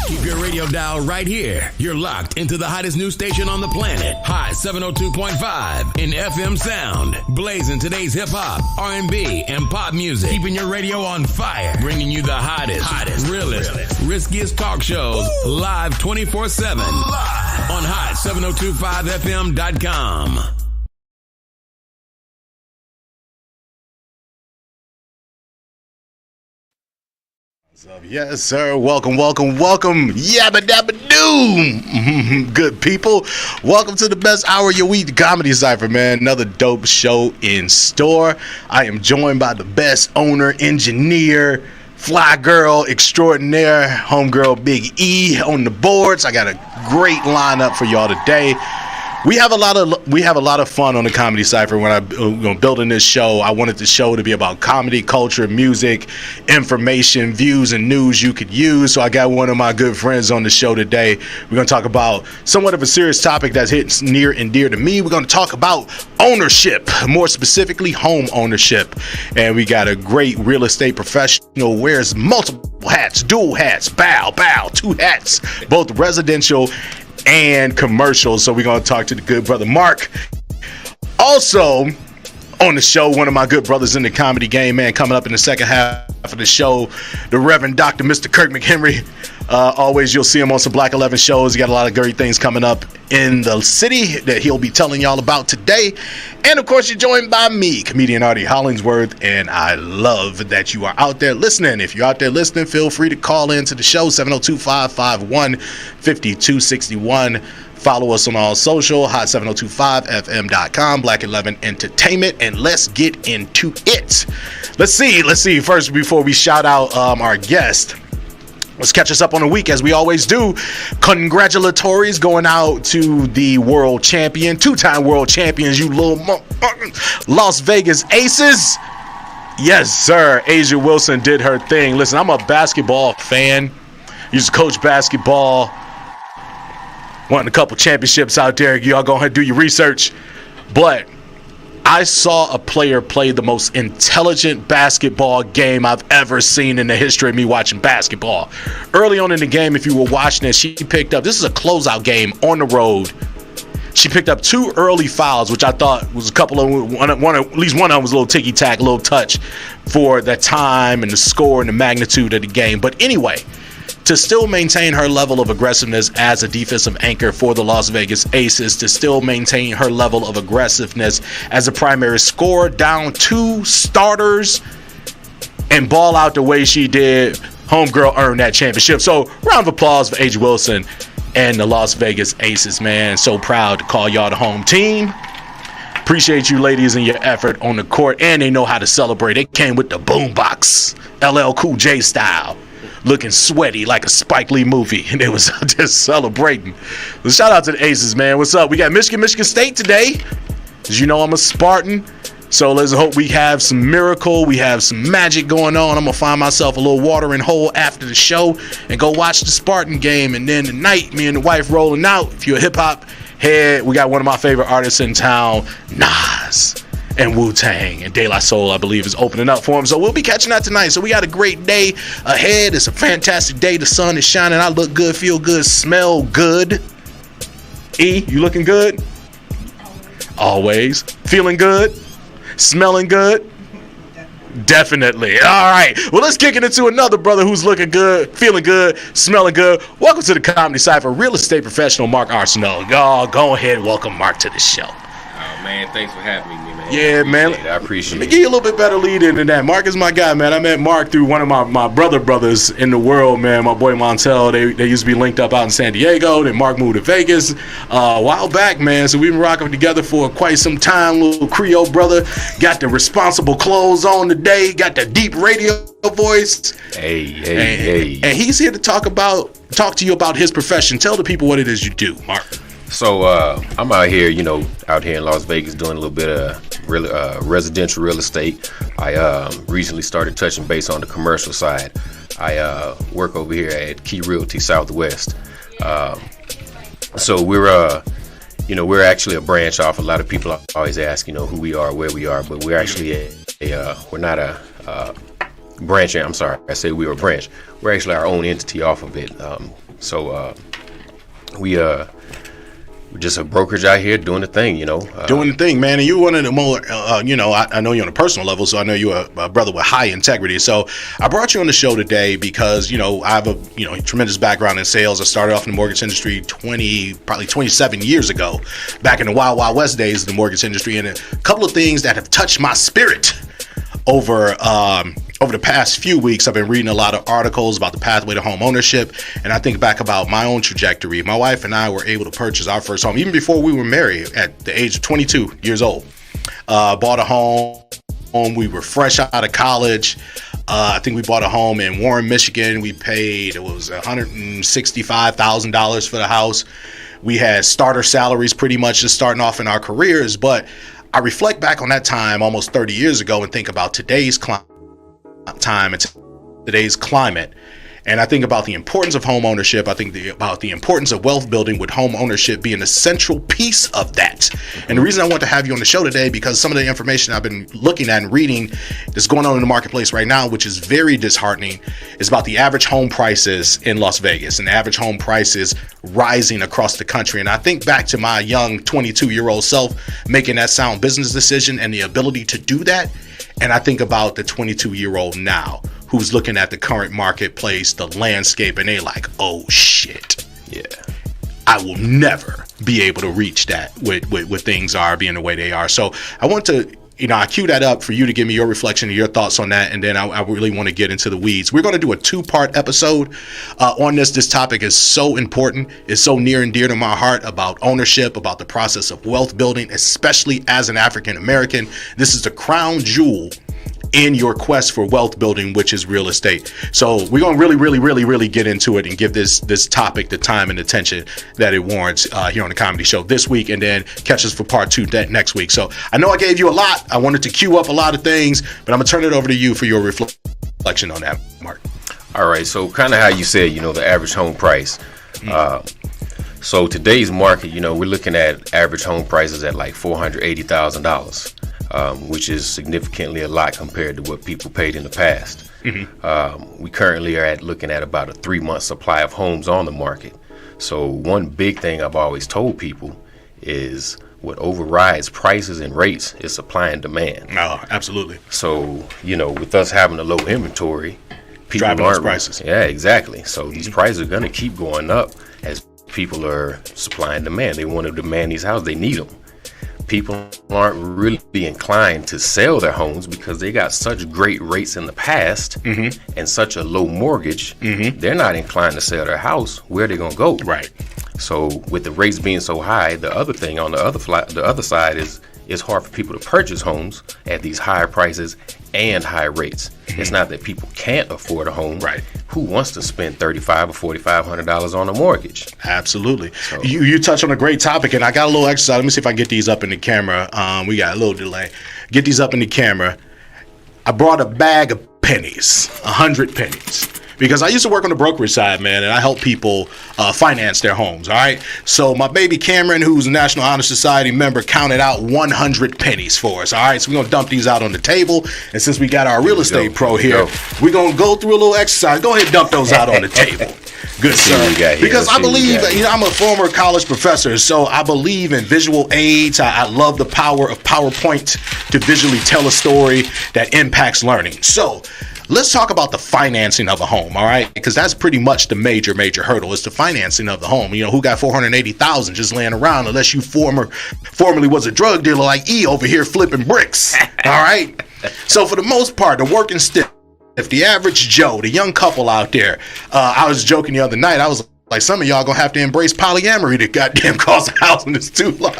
Keep your radio dial right here. You're locked into the hottest news station on the planet. Hot 702.5 in FM sound. Blazing today's hip-hop, R&B, and pop music. Keeping your radio on fire. Bringing you the hottest, realest, riskiest talk shows live 24/7. Live on hot7025fm.com. Yes, sir. Welcome. Yabba dabba doo. Good people. Welcome to the best hour of your week, the Comedy Cypher, man. Another dope show in store. I am joined by the best owner, engineer, fly girl extraordinaire, homegirl Big E on the boards. I got a great lineup for y'all today. We have a lot of fun on the Comedy Cypher. When I building this show, I wanted the show to be about comedy, culture, music, information, views, and news you could use. So I got one of my good friends on the show today. We're going to talk about somewhat of a serious topic that's hits near and dear to me. We're going to talk about ownership, more specifically home ownership. And we got a great real estate professional, wears multiple hats, dual hats, bow, two hats, both residential and commercial. So we're going to talk to the good brother Mark. Also on the show, one of my good brothers in the comedy game, man, coming up in the second half of the show, the Reverend Dr. Mr. Kirk McHenry. Always you'll see him on some Black 11 shows. He got a lot of great things coming up in the city that he'll be telling y'all about today. And of course, you're joined by me, comedian Ardie Hollingsworth, and I love that you are out there listening. If you're out there listening, feel free to call into the show, 702-551-5261. Follow us on all social, hot7025fm.com, Black 11 Entertainment, and let's get into it. Let's see. First, before we shout out our guest, let's catch us up on the week as we always do. Congratulatories going out to the world champion, two-time world champions, you little Las Vegas Aces. Yes, sir. A'ja Wilson did her thing. Listen, I'm a basketball fan. Used to coach basketball. Won a couple championships out there. Y'all go ahead and do your research. But I saw a player play the most intelligent basketball game I've ever seen in the history of me watching basketball. Early on in the game, if you were watching it, she picked up, this is a closeout game on the road. She picked up two early fouls, which I thought was a couple of, at least one of them was a little ticky-tack, a little touch for the time and the score and the magnitude of the game. But anyway, to still maintain her level of aggressiveness as a defensive anchor for the Las Vegas Aces, to still maintain her level of aggressiveness as a primary scorer, down two starters, and ball out the way she did, homegirl earned that championship. So round of applause for A'ja Wilson and the Las Vegas Aces, man. So proud to call y'all the home team. Appreciate you ladies and your effort on the court, and they know how to celebrate. They came with the boombox, LL Cool J style, looking sweaty like a Spike Lee movie, and they was just celebrating. So shout out to the Aces, man. What's up? We got Michigan State today. As you know, I'm a Spartan, so let's hope we have some miracle. We have some magic going on. I'm going to find myself a little watering hole after the show and go watch the Spartan game. And then tonight, me and the wife rolling out. If you're a hip-hop head, we got one of my favorite artists in town, Nas. And Wu-Tang and De La Soul, I believe, is opening up for him. So we'll be catching that tonight. So we got a great day ahead. It's a fantastic day. The sun is shining. I look good, feel good, smell good. E, you looking good? Always. Feeling good? Smelling good? Definitely. All right. Well, let's kick it into another brother who's looking good, feeling good, smelling good. Welcome to the Comedy Cypher, real estate professional Mark Arsenault. Y'all go ahead and welcome Mark to the show. Oh, man, thanks for having me, man. Yeah, man. I appreciate it. Let me give you a little bit better lead in than that. Mark is my guy, man. I met Mark through one of my brothers in the world, man. My boy Montel. They used to be linked up out in San Diego. Then Mark moved to Vegas a while back, man. So we've been rocking together for quite some time. Little Creole brother. Got the responsible clothes on today. Got the deep radio voice. Hey. And he's here to talk to you about his profession. Tell the people what it is you do, Mark. So I'm out here, out here in Las Vegas doing a little bit of residential real estate. I recently started touching base on the commercial side. I work over here at Key Realty Southwest. So we're actually a branch off. A lot of people always ask, who we are, where we are, but we're actually we're not a branch. I'm sorry, I say we're a branch. We're actually our own entity off of it. So we're just a brokerage out here doing the thing, doing the thing, man. And you're one of the more, I know you on a personal level, so I know you're a brother with high integrity. So I brought you on the show today because, I have a, tremendous background in sales. I started off in the mortgage industry probably 27 years ago, back in the Wild Wild West days of the mortgage industry. And a couple of things that have touched my spirit over the past few weeks. I've been reading a lot of articles about the pathway to home ownership, and I think back about my own trajectory. My wife and I were able to purchase our first home even before we were married at the age of 22 years old. Bought a home. We were fresh out of college. I think we bought a home in Warren, Michigan. We paid, it was $165,000 for the house. We had starter salaries pretty much just starting off in our careers, but I reflect back on that time almost 30 years ago and think about today's time and today's climate. And I think about the importance of home ownership. I think about the importance of wealth building, with home ownership being a central piece of that. And the reason I want to have you on the show today, because some of the information I've been looking at and reading that's going on in the marketplace right now, which is very disheartening, is about the average home prices in Las Vegas and the average home prices rising across the country. And I think back to my young 22-year-old self making that sound business decision and the ability to do that. And I think about the 22-year-old now who's looking at the current marketplace, the landscape, and they like, oh shit. Yeah. I will never be able to reach that with things are being the way they are. So I want to, I queue that up for you to give me your reflection and your thoughts on that. And then I really want to get into the weeds. We're going to do a 2-part episode on this. This topic is so important. It's so near and dear to my heart, about ownership, about the process of wealth building, especially as an African American. This is the crown jewel in your quest for wealth building, which is real estate. So we're going to really get into it and give this topic the time and attention that it warrants here on the Comedy Show this week, and then catch us for part 2 next week. So I know I gave you a lot. I wanted to queue up a lot of things, but I'm going to turn it over to you for your reflection on that, Mark. All right. So kind of how you said, the average home price. So today's market, we're looking at average home prices at like $480,000. Which is significantly a lot compared to what people paid in the past. We currently are looking at about a 3-month supply of homes on the market. So one big thing I've always told people is what overrides prices and rates is supply and demand. Oh, absolutely. So, with us having a low inventory, people driving those prices. Yeah, exactly. So these prices are going to keep going up as people are supply and demand. They want to demand these houses. They need them. People aren't really inclined to sell their homes because they got such great rates in the past and such a low mortgage. They're not inclined to sell their house. Where are they going to go? Right. So with the rates being so high, the other thing on the other side is it's hard for people to purchase homes at these higher prices and high rates. It's not that people can't afford a home. Right. Who wants to spend $3,500 or $4,500 on a mortgage? Absolutely. So, you touched on a great topic, and I got a little exercise. Let me see if I can get these up in the camera. We got a little delay. Get these up in the camera. I brought a bag of pennies, 100 pennies. Because I used to work on the brokerage side, man, and I help people finance their homes, all right? So my baby Cameron, who's a National Honor Society member, counted out 100 pennies for us, all right? So we're going to dump these out on the table. And since we got our real estate pro here, we're going to go through a little exercise. Go ahead and dump those out on the table. Good, sir. Because I believe, I'm a former college professor, so I believe in visual aids. I love the power of PowerPoint to visually tell a story that impacts learning. So let's talk about the financing of a home, all right? Because that's pretty much the major hurdle, is the financing of the home. Who got $480,000 just laying around, unless you formerly was a drug dealer like E over here flipping bricks, all right? So for the most part, the working stiff, if the average Joe, the young couple out there, I was joking the other night, I was like, some of y'all gonna have to embrace polyamory to goddamn cause a house when it's too large.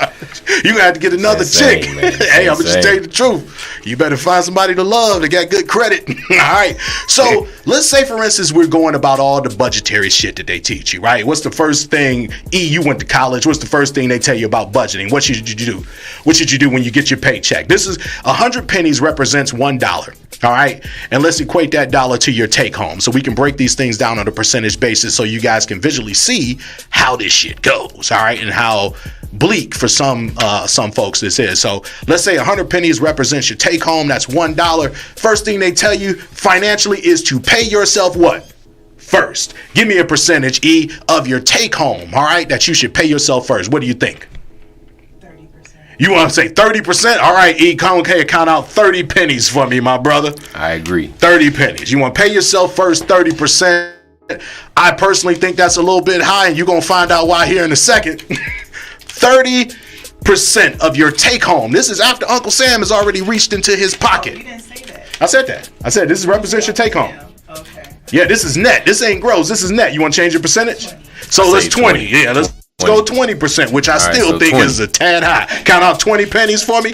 You gonna have to get another chick. Hey, I'm just tell you the truth. You better find somebody to love that got good credit. All right. So let's say, for instance, we're going about all the budgetary shit that they teach you, right? What's the first thing? You went to college. What's the first thing they tell you about budgeting? What should you do? What should you do when you get your paycheck? This is 100 pennies represents $1. All right. And let's equate that dollar to your take home. So we can break these things down on a percentage basis so you guys can visually see how this shit goes. All right. And how bleak for some folks this is. So let's say 100 pennies represents your take home. That's $1. First thing they tell you financially is to pay yourself what? first. Give me a percentage, E, of your take home, all right, that you should pay yourself first. What do you think? 30%. You want to say 30%? All right, E, count out 30 pennies for me, my brother. I agree. 30 pennies. You want to pay yourself first, 30%. I personally think that's a little bit high, and you're going to find out why here in a second. 30% of your take home. This is after Uncle Sam has already reached into his pocket. Oh, you didn't say that. I said that. I said this represents your take home. Okay. Yeah, this is net. This ain't gross. This is net. You want to change your percentage? 20. So let's 20. Yeah, let's go 20%, which I still think is a tad high. Count out 20 pennies for me.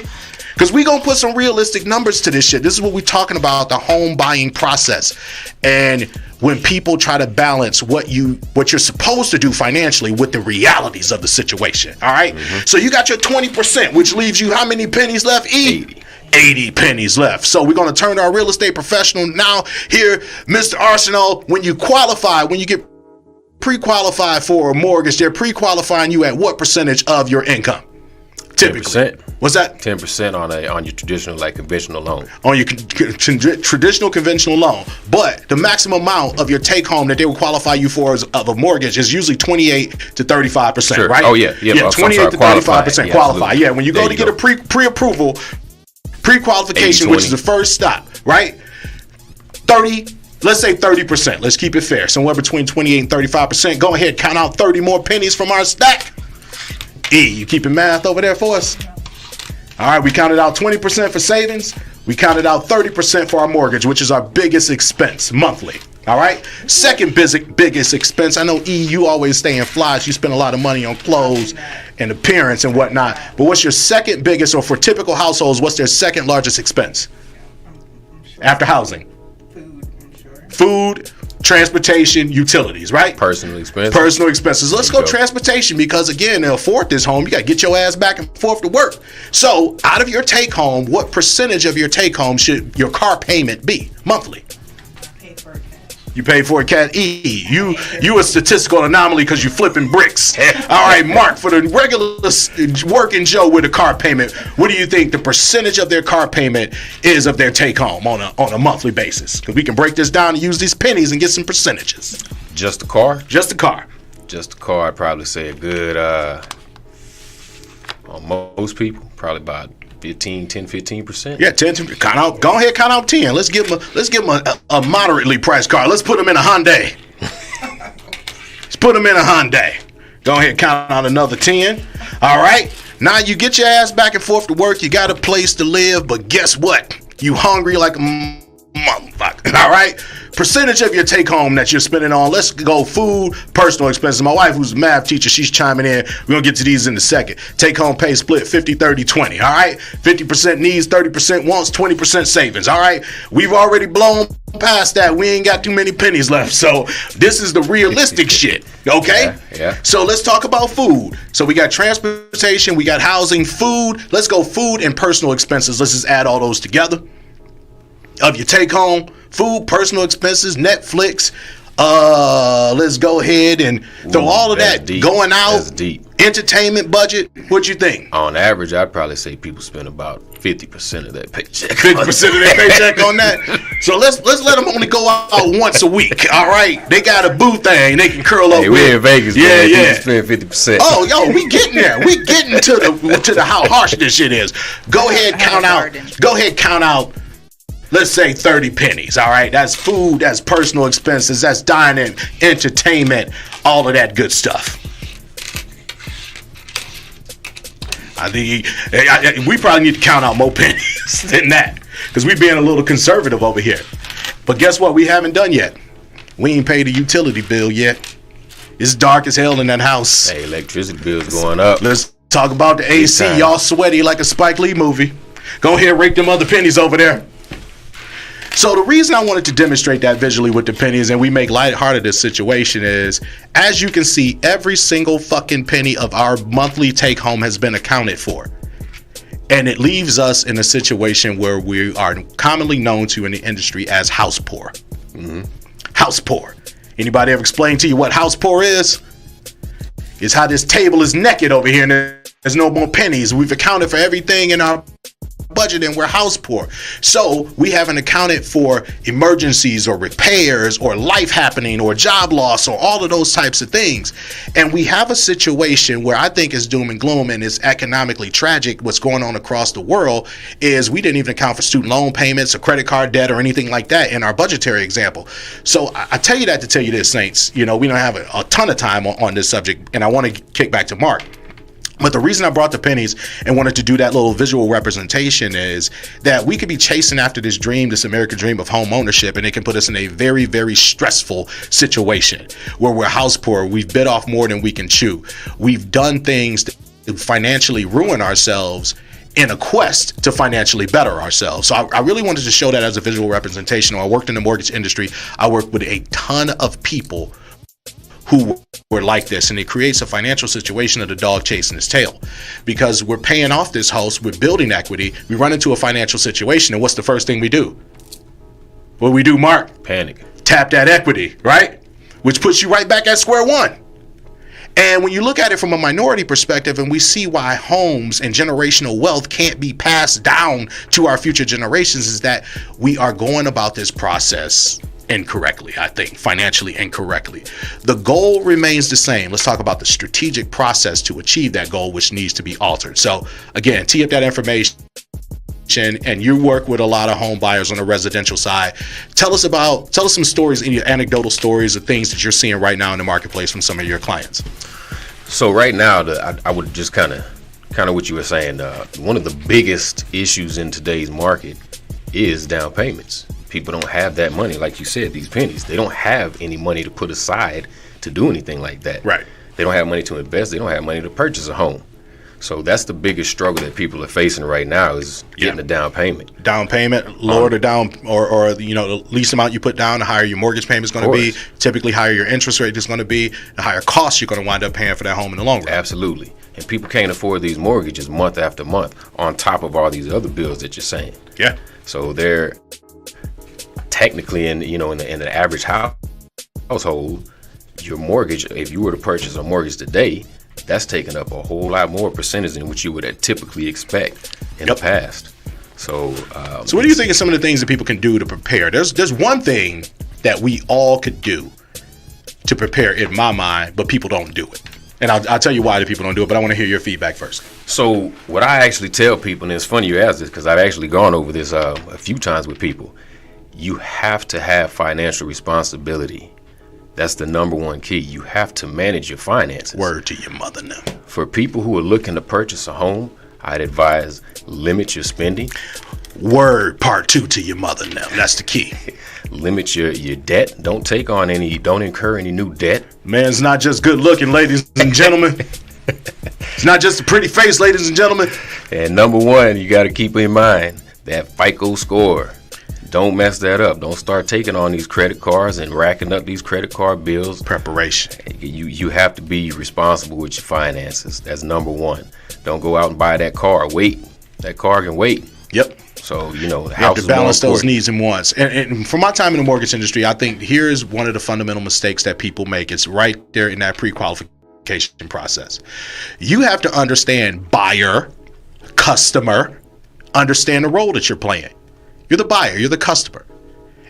Because we're going to put some realistic numbers to this shit. This is what we're talking about, the home buying process. And when people try to balance what you're supposed to do financially with the realities of the situation. All right? Mm-hmm. So you got your 20%, which leaves you how many pennies left? 80 pennies left. So we're going to turn to our real estate professional now here, Mr. Arsenal. When you get pre-qualified for a mortgage, they're pre-qualifying you at what percentage of your income? Typically. 10%. What's that? 10% on your traditional, like conventional loan. On your traditional conventional loan. But the maximum amount of your take home that they will qualify you for of a mortgage is usually 28 to 35%, sure. Right? Oh, yeah. Yeah, 28 to 35% qualify. Yeah, when you go to get go. a pre-approval, pre-qualification, 80, which is the first stop, right? 30, let's say 30%. Let's keep it fair. Somewhere between 28 and 35%. Go ahead, count out 30 more pennies from our stack. E, you keeping math over there for us? All right, we counted out 20% for savings. We counted out 30% for our mortgage, which is our biggest expense monthly. All right, second biggest expense. I know, E, you always stay in flies. You spend a lot of money on clothes and appearance and whatnot. But what's your second biggest, or for typical households, what's their second largest expense? After housing? Food, I'm sure. Food, transportation, utilities, right? Personal expenses. Let's go transportation, because again, to afford this home, you got to get your ass back and forth to work. So out of your take home, what percentage of your take home should your car payment be monthly? You pay for it, cash. E, you a statistical anomaly because you flipping bricks. All right, Mark, for the regular working Joe with a car payment, what do you think the percentage of their car payment is of their take home on a monthly basis? Because we can break this down and use these pennies and get some percentages. Just the car? Just the car. Just the car, I'd probably say a good, on most people, probably about 15%. Yeah, 10. Count out. Go ahead, count out 10. Let's give them a moderately priced car. Let's put them in a Hyundai. Let's put them in a Hyundai. Go ahead, count out another 10. All right. Now you get your ass back and forth to work. You got a place to live, but guess what? You hungry like a motherfucker. All right. Percentage of your take home that you're spending on. Let's go food, personal expenses. My wife, who's a math teacher, she's chiming in. We're going to get to these in a second. Take home pay split 50, 30, 20. All right. 50% needs, 30% wants, 20% savings. All right. We've already blown past that. We ain't got too many pennies left. So this is the realistic shit. Okay. Yeah. So let's talk about food. So we got transportation, we got housing, food. Let's go food and personal expenses. Let's just add all those together. Of your take home, food, personal expenses, Netflix. Let's go ahead and throw all of that deep. Going out. That's deep. Entertainment budget. What you think? On average, I'd probably say people spend about 50% of that paycheck. 50% of their paycheck on that. So let's let them only go out once a week. All right, they got a boo thing they can curl up. Hey, with. we in Vegas. Yeah, man. yeah. People spend 50%. Oh, yo, we getting there. We getting to the how harsh this shit is. Go ahead, count out. Let's say 30 pennies, all right? That's food, that's personal expenses, that's dining, entertainment, all of that good stuff. I think we probably need to count out more pennies than that, because we're being a little conservative over here. But guess what? We haven't done yet. We ain't paid a utility bill yet. It's dark as hell in that house. Hey, electricity bills going up. Let's talk about the AC. Y'all sweaty like a Spike Lee movie. Go ahead, rake them other pennies over there. So the reason I wanted to demonstrate that visually with the pennies and we make lighthearted this situation is, as you can see, every single fucking penny of our monthly take home has been accounted for. And it leaves us in a situation where we are commonly known to in the industry as house poor. Mm-hmm. House poor. Anybody ever explain to you what house poor is? It's how this table is naked over here and there's no more pennies. We've accounted for everything in our budget and we're house poor. So we haven't accounted for emergencies or repairs or life happening or job loss or all of those types of things. And we have a situation where I think is doom and gloom and is economically tragic. What's going on across the world is we didn't even account for student loan payments or credit card debt or anything like that in our budgetary example. So I tell you that to tell you this, Saints. We don't have a ton of time on this subject, and I want to kick back to Mark. But the reason I brought the pennies and wanted to do that little visual representation is that we could be chasing after this dream, this American dream of home ownership, and it can put us in a very, very stressful situation where we're house poor. We've bit off more than we can chew. We've done things to financially ruin ourselves in a quest to financially better ourselves. So I really wanted to show that as a visual representation. I worked in the mortgage industry. I worked with a ton of people who were like this, and it creates a financial situation of the dog chasing his tail, because we're paying off this house, we're building equity, we run into a financial situation, and what's the first thing we do? What we do, Mark? Panic. Tap that equity, right? Which puts you right back at square one. And when you look at it from a minority perspective, and we see why homes and generational wealth can't be passed down to our future generations, is that we are going about this process incorrectly, I think, financially incorrectly. The goal remains the same. Let's talk about the strategic process to achieve that goal, which needs to be altered. So again, tee up that information, and you work with a lot of home buyers on the residential side. Tell us some stories, any anecdotal stories of things that you're seeing right now in the marketplace from some of your clients. So right now, I would just kind of what you were saying. One of the biggest issues in today's market is down payments. People don't have that money, like you said, these pennies. They don't have any money to put aside to do anything like that. Right. They don't have money to invest. They don't have money to purchase a home. So that's the biggest struggle that people are facing right now, is getting a down payment. Down payment, lower the down or the least amount you put down, the higher your mortgage payment is going to be. Typically, higher your interest rate is going to be, the higher cost you're going to wind up paying for that home in the long run. Absolutely. And people can't afford these mortgages month after month on top of all these other bills that you're saying. Yeah. So they're technically in the average household, your mortgage, if you were to purchase a mortgage today, that's taking up a whole lot more percentage than what you would typically expect in the past. So what do you think of some of the things that people can do to prepare? There's one thing that we all could do to prepare in my mind, but people don't do it. And I'll tell you why the people don't do it, but I want to hear your feedback first. So what I actually tell people, and it's funny you ask this because I've actually gone over this a few times with people, you have to have financial responsibility. That's the number one key. You have to manage your finances. Word to your mother now. For people who are looking to purchase a home, I'd advise limit your spending. Word part 2 to your mother now. That's the key. Limit your debt. Don't incur any new debt. Man's not just good looking, ladies and gentlemen. It's not just a pretty face, ladies and gentlemen. And number one, you got to keep in mind that FICO score. Don't mess that up. Don't start taking on these credit cards and racking up these credit card bills. Preparation. You have to be responsible with your finances. That's number one. Don't go out and buy that car. Wait. That car can wait. Yep. So, you have to balance those needs and wants. And from my time in the mortgage industry, I think here's one of the fundamental mistakes that people make. It's right there in that pre-qualification process. You have to understand buyer, customer, understand the role that you're playing. You're the buyer, you're the customer.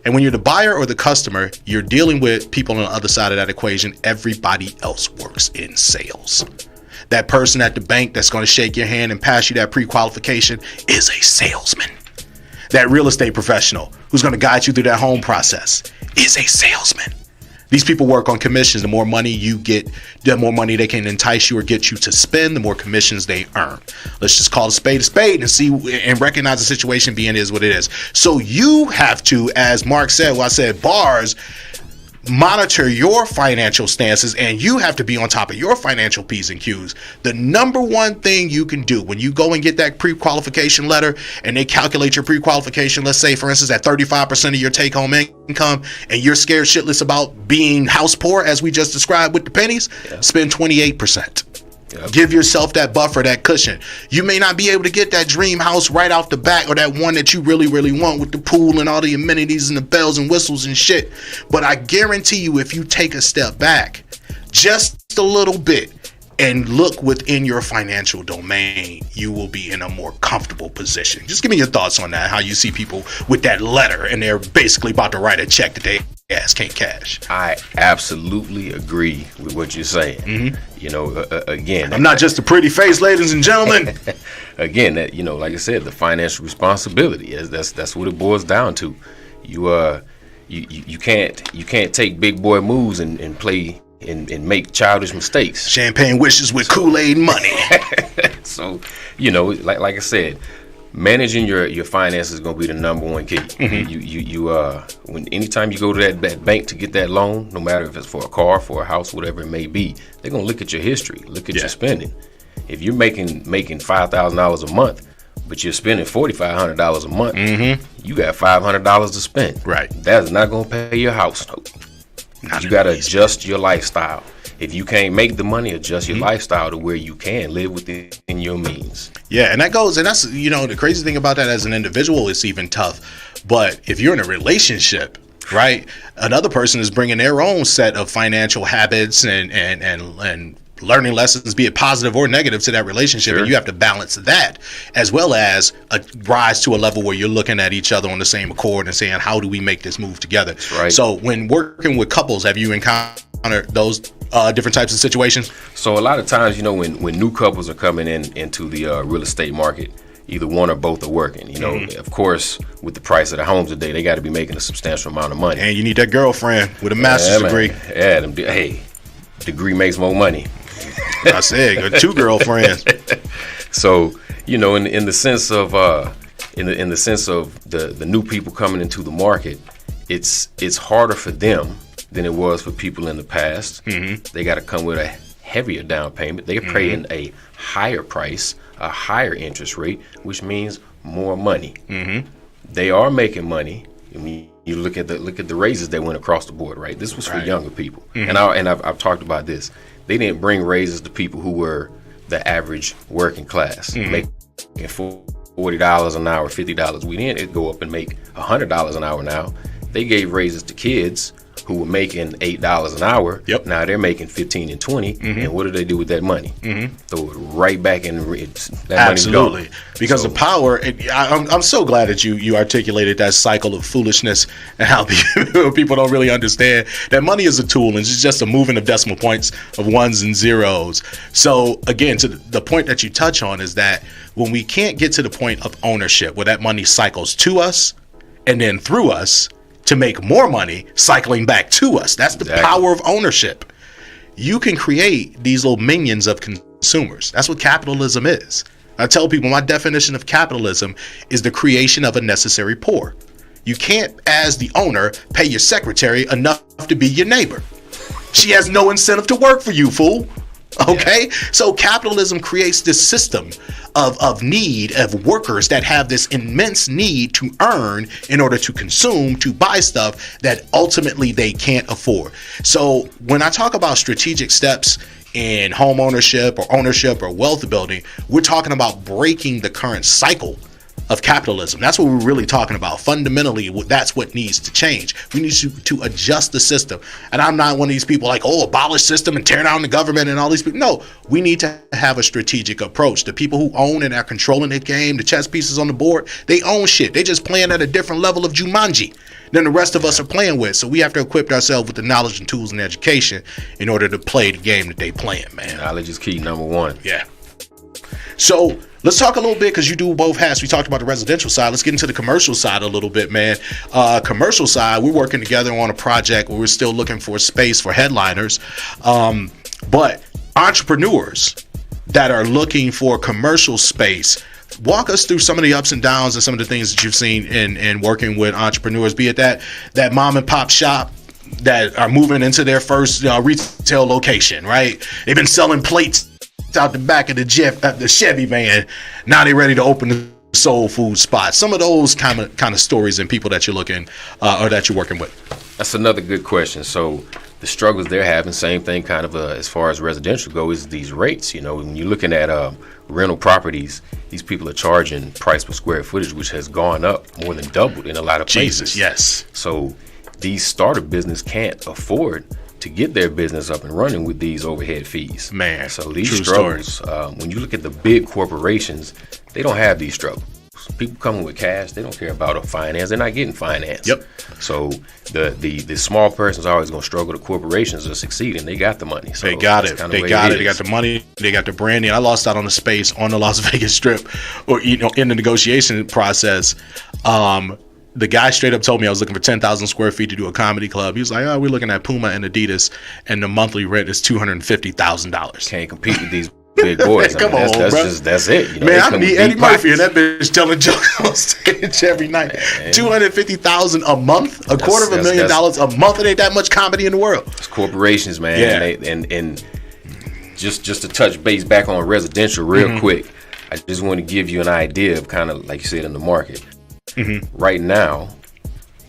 And when you're the buyer or the customer, you're dealing with people on the other side of that equation. Everybody else works in sales. That person at the bank that's going to shake your hand and pass you that pre-qualification is a salesman. That real estate professional who's going to guide you through that home process is a salesman. These people work on commissions. The more money you get, the more money they can entice you or get you to spend, the more commissions they earn. Let's just call a spade and see and recognize the situation being is what it is. So you have to, as Mark said, bars, monitor your financial stances, and you have to be on top of your financial P's and Q's. The number one thing you can do when you go and get that pre-qualification letter and they calculate your pre-qualification, let's say for instance at 35% of your take-home income, and you're scared shitless about being house poor as we just described with the pennies, spend 28%. Yep. Give yourself that buffer, that cushion. You may not be able to get that dream house right off the bat, or that one that you really, really want with the pool and all the amenities and the bells and whistles and shit. But I guarantee you, if you take a step back just a little bit and look within your financial domain, you will be in a more comfortable position. Just give me your thoughts on that, how you see people with that letter and they're basically about to write a check that they ass can't cash. I absolutely agree with what you're saying. Again, I'm not just a pretty face, ladies and gentlemen. Again, that, like I said, the financial responsibility that's what it boils down to. You can't take big boy moves and play and make childish mistakes. Champagne wishes with Kool-Aid money. So, like I said, managing your finances is gonna be the number one key. Anytime you go to that bank to get that loan, no matter if it's for a car, for a house, whatever it may be, they're gonna look at your history, look at your spending. If you're making $5,000 a month, but you're spending $4,500 a month, you got $500 to spend. Right. That's not gonna pay your house note. You gotta adjust your lifestyle. If you can't make the money, adjust your lifestyle to where you can live within your means. Yeah, and that's the crazy thing about that, as an individual, it's even tough. But if you're in a relationship, right, another person is bringing their own set of financial habits and learning lessons, be it positive or negative, to that relationship. Sure. And you have to balance that, as well as rise to a level where you're looking at each other on the same accord and saying, how do we make this move together? That's right. So when working with couples, have you encountered those different types of situations? So a lot of times, when new couples are coming into the real estate market, either one or both are working. Of course, with the price of the homes today, they got to be making a substantial amount of money. And you need that girlfriend with a master's degree. Yeah, hey, degree makes more money. I said, 2 girlfriends. So, in the sense of in the sense of the new people coming into the market, it's harder for them than it was for people in the past. They got to come with a heavier down payment. They're paying a higher price, a higher interest rate, which means more money. They are making money. I mean, you look at the raises that went across the board, right? This was for younger people, and I've talked about this. They didn't bring raises to people who were the average working class, making $40 an hour, $50. We didn't go up and make $100 an hour now. They gave raises to kids who were making $8 an hour. Yep. Now they're making 15 and 20. And what do they do with that money? Throw it right back in. That Absolutely. Money's gone. Because the power, I'm so glad that you articulated that cycle of foolishness and how people don't really understand that money is a tool and it's just a moving of decimal points of ones and zeros. So again, to the point that you touch on is that when we can't get to the point of ownership where that money cycles to us and then through us, to make more money cycling back to us. That's the power of ownership. You can create these little minions of consumers. That's what capitalism is. I tell people my definition of capitalism is the creation of a necessary poor. You can't, as the owner, pay your secretary enough to be your neighbor. She has no incentive to work for you, fool. Okay, so capitalism creates this system of need of workers that have this immense need to earn in order to consume, to buy stuff that ultimately they can't afford. So when I talk about strategic steps in home ownership or wealth building, we're talking about breaking the current cycle of capitalism. That's what we're really talking about. Fundamentally, that's what needs to change. We need to adjust the system. And I'm not one of these people like, abolish system and tear down the government and all these people. No, we need to have a strategic approach. The people who own and are controlling the game, the chess pieces on the board, they own shit. They just playing at a different level of Jumanji than the rest of us are playing with. So we have to equip ourselves with the knowledge and tools and education in order to play the game that they playing, man. Knowledge is key, number one. Yeah. So let's talk a little bit, because you do both hats. We talked about the residential side. Let's get into the commercial side a little bit, man. Commercial side, we're working together on a project where we're still looking for space for headliners. But entrepreneurs that are looking for commercial space, walk us through some of the ups and downs and some of the things that you've seen in working with entrepreneurs, be it that mom and pop shop that are moving into their first retail location, right? They've been selling plates out the back of the Chevy van. Now they're ready to open the soul food spot. Some of those kind of stories and people that you're looking or that you're working with. That's another good question. So the struggles they're having, same thing kind of as far as residential go, is these rates. When you're looking at rental properties, these people are charging price per square footage, which has gone up more than doubled in a lot of places. Jesus, yes. So these starter business can't afford to get their business up and running with these overhead fees. Man, so these true struggles, when you look at the big corporations, they don't have these struggles. People coming with cash, they don't care about a finance. They're not getting finance. Yep. So the small person's always going to struggle. The corporations are succeeding. They got the money. So they got it. They got it. They got the money. They got the branding. I lost out on the space on the Las Vegas Strip, or in the negotiation process. The guy straight up told me I was looking for 10,000 square feet to do a comedy club. He was like, "Oh, we're looking at Puma and Adidas, and the monthly rent is $250,000." Can't compete with these big boys. Come on, bro. That's it. You know, man, I need Eddie Murphy and that bitch telling jokes on stage every night. $250,000 a month, $250,000 a month. It ain't that much comedy in the world. It's corporations, man. Yeah. And just to touch base back on residential real quick, I just want to give you an idea of kind of like you said in the market. Right now,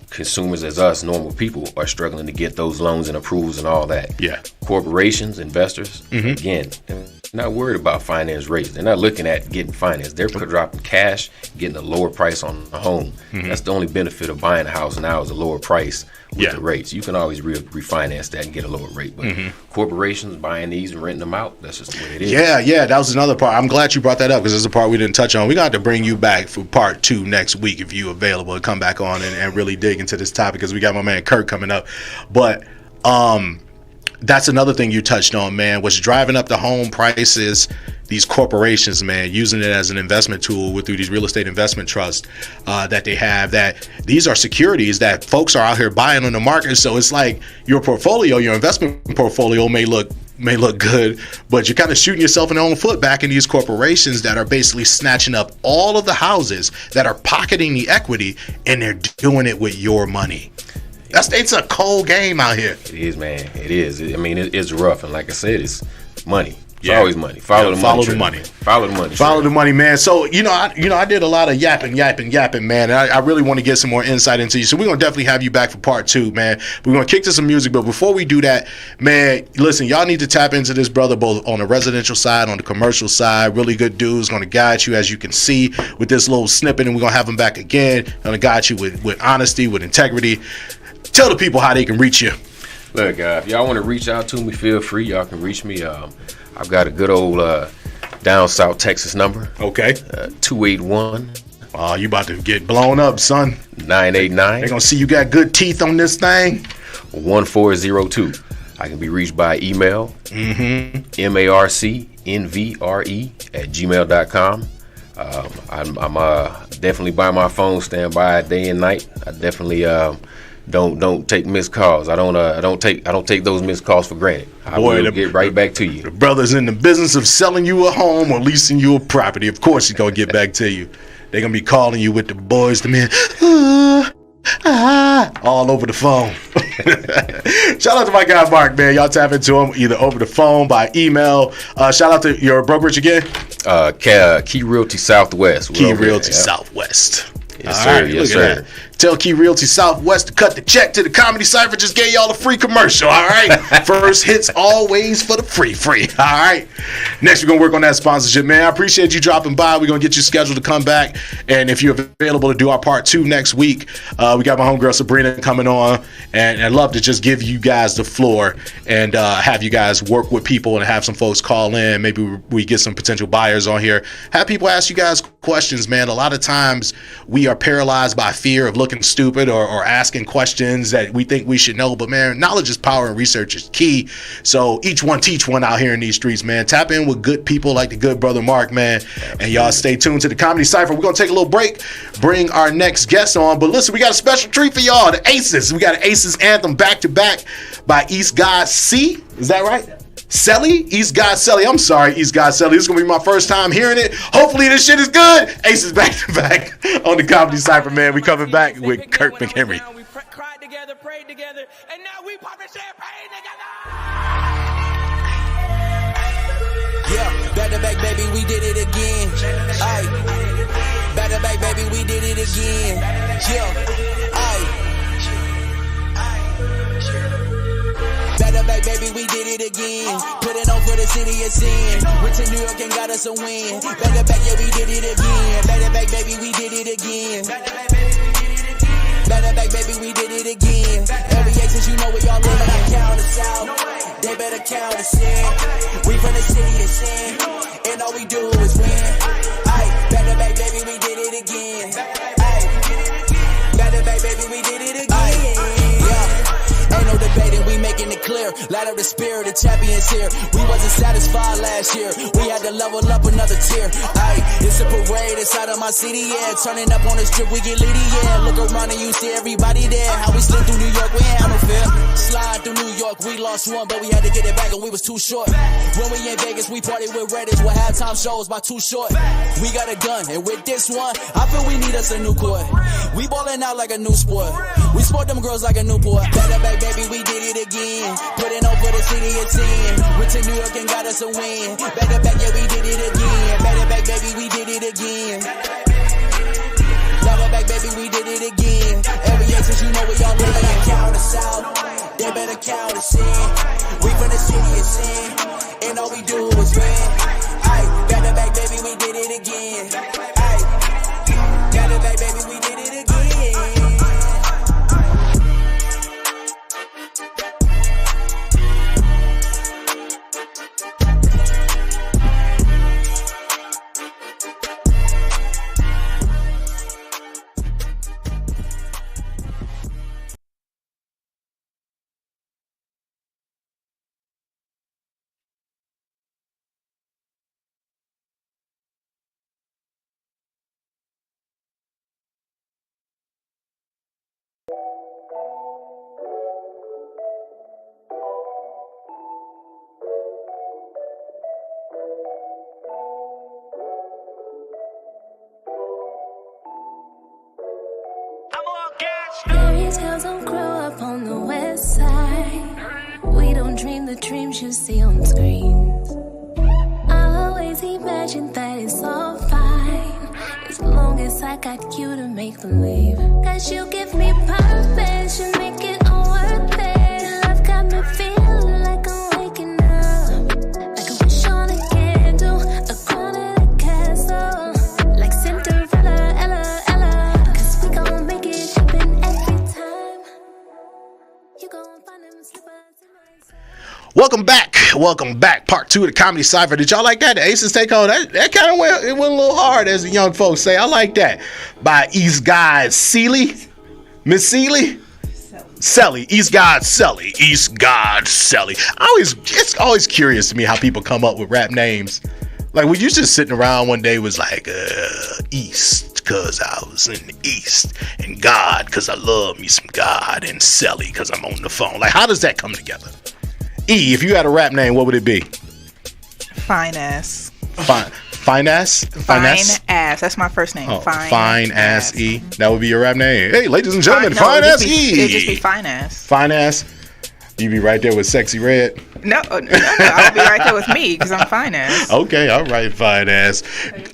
consumers as us, normal people, are struggling to get those loans and approvals and all that. Yeah. Corporations, investors, again, they're not worried about finance rates. They're not looking at getting finance. They're dropping cash, getting a lower price on a home. That's the only benefit of buying a house now is a lower price with the rates. You can always refinance that and get a lower rate. But corporations buying these and renting them out, that's just the way it is. Yeah, that was another part. I'm glad you brought that up because there's a part we didn't touch on. We're going to have to bring you back for part 2 next week if you're available to come back on and really dig into this topic because we got my man Kirk coming up. But that's another thing you touched on, man, was driving up the home prices. These corporations, man, using it as an investment tool through these real estate investment trusts that they have, that these are securities that folks are out here buying on the market. So it's like your portfolio, your investment portfolio may look good, but you're kind of shooting yourself in the own foot back in these corporations that are basically snatching up all of the houses, that are pocketing the equity, and they're doing it with your money. It's a cold game out here. It is, man. It is. I mean, it's rough, and like I said, it's money. It's always money. Follow the money, man. So I did a lot of yapping, man. And I really want to get some more insight into you. So we're gonna definitely have you back for part 2, man. We're gonna kick to some music, but before we do that, man, listen, y'all need to tap into this brother both on the residential side, on the commercial side. Really good dude's gonna guide you, as you can see with this little snippet, and we're gonna have him back again. Gonna guide you with honesty, with integrity. Tell the people how they can reach you. Look, if y'all want to reach out to me, feel free. Y'all can reach me. I've got a good old down South Texas number. Okay. 281. Oh, you about to get blown up, son. 989. They're going to see you got good teeth on this thing. 1402. I can be reached by email. marcnvre@gmail.com. I'm definitely by my phone, stand by day and night. I definitely don't take missed calls. I don't take those missed calls for granted. I will get right back to you. The brother's in the business of selling you a home or leasing you a property. Of course he's gonna get back to you. They're gonna be calling you with the boys, the men, all over the phone. Shout out to my guy Mark, man. Y'all tap into him either over the phone, by email. Shout out to your brokerage again. Key Realty Southwest. Key Realty Southwest. Yes, sir. Yes, sir. Tell Key Realty Southwest to cut the check to the Comedy Cypher. Just gave y'all a free commercial, all right? First hits always for the free, all right? Next, we're going to work on that sponsorship, man. I appreciate you dropping by. We're going to get you scheduled to come back. And if you're available to do our part 2 next week, we got my homegirl Sabrina coming on. And I'd love to just give you guys the floor and have you guys work with people and have some folks call in. Maybe we get some potential buyers on here. Have people ask you guys questions, man. A lot of times we are paralyzed by fear of looking stupid or asking questions that we think we should know, but man, knowledge is power and research is key. So each one teach one out here in these streets, man. Tap in with good people like the good brother Mark, man. And y'all stay tuned to the Comedy Cypher. We're gonna take a little break, bring our next guest on, but listen, we got a special treat for y'all. The Aces. We got an Aces anthem back to back by East God C. Is that right? Selly? East God Selly. I'm sorry, East God Selly. This is going to be my first time hearing it. Hopefully this shit is good. Aces back to back on the Comedy Cypher, man. We coming back with Kirk McHenry. We cried together, prayed together, and now we popping champagne together. Yeah, back to back, baby, we did it again. Aye. Back to back, baby, we did it again. Yeah, aye. Back to back, baby, we did it again. Put it on for the city of sin. Went to New York and got us a win. Back to back, yeah, we did it again. Back to back, baby, we did it again. Back to back, baby, we did it again. Back to back, baby, we did it again. Every cause you know we all in. I count us out. They better count us in. We from the city of sin. And all we do is win. Aye, back to back, baby, we did it again. Aye, back to back, baby, we did it again. Yeah, ain't no debating, we making it clear. Light up the spirit, the champions here. We wasn't satisfied last year. We had to level up another tier. Aye, it's a parade inside of my city, yeah. Turning up on the strip, we get litty, yeah. Look around and you see everybody there. How we slid through New York, we ain't had no fear. Slide through New York, we lost one, but we had to get it back and we was too short. When we in Vegas, we party with Redditors with halftime shows by Too Short. We got a gun, and with this one, I feel we need us a new court. We ballin' out like a new sport. We sport them girls like a Newport. Back to back, baby, we did it again. Putting on for the city of 10. Went to New York and got us a win. Back to back, yeah, we did it again. Back to back, baby, we did it again. Back to back, baby, we did it again. Every year since you know we all in. They better count us out. They better count us in. We from the city of sin. And all we do is win. Aye, back to back, baby, we did it again. Aye, back to back, baby, we did it again. Fairy tales don't grow up on the west side. We don't dream the dreams you see on screens. I always imagine that it's all fine, as long as I got you to make believe. Cause you give me purpose, you make it all worth it. Love got me feeling like I'm waking up, like a wish on a candle, a crown at a castle, like Cinderella, Ella, Ella. Cause we gon' make it happen every time. You gon' find them slippers in my Welcome back. Part 2 of the Comedy Cypher. Did y'all like that? The Aces take on that kind of went a little hard, as the young folks say. I like that. By East God Sealy, Miss Sealy, Selly, East God Selly, East God Selly. It's always curious to me how people come up with rap names. Like when you just sitting around one day was like East, cause I was in the East, and God, cause I love me some God, and Selly, cause I'm on the phone. Like how does that come together? E, if you had a rap name, what would it be? Fine ass. Fine ass? Fine ass. That's my first name. Oh, fine ass E. That would be your rap name. Hey, ladies and gentlemen, Fine ass E. It'd just be fine ass. Fine ass. You be right there with Sexy Red. No, I'll be right there with me because I'm fine ass. Okay, all right, fine ass.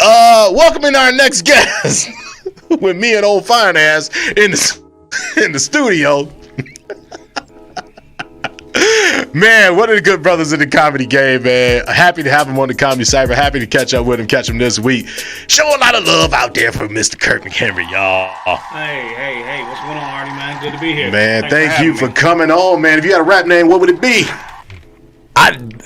Welcoming our next guest with me and old fine ass in the studio. Man, one of the good brothers in the comedy game, man. Happy to have him on the Comedy Cypher. Happy to catch up with him, catch him this week. Show a lot of love out there for Mr. Kirk McHenry, y'all. Hey, what's going on, Ardie, man? Good to be here. Man, thank you for coming on, man. If you had a rap name, what would it be?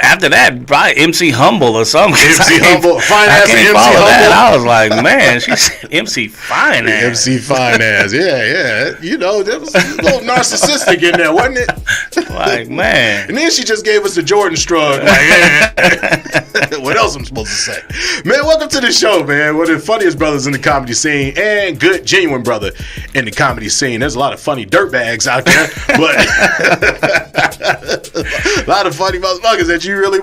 After that, probably MC Humble or something. MC Humble, fine ass MC Humble. That. I was like, man, she's MC Fine Ass. MC Fine Ass, yeah. You know, that was a little narcissistic in there, wasn't it? Like, man. And then she just gave us the Jordan shrug. Like, yeah. What else I'm supposed to say? Man, welcome to the show, man. One of the funniest brothers in the comedy scene and good, genuine brother in the comedy scene. There's a lot of funny dirtbags out there, but a lot of funny motherfuckers that you really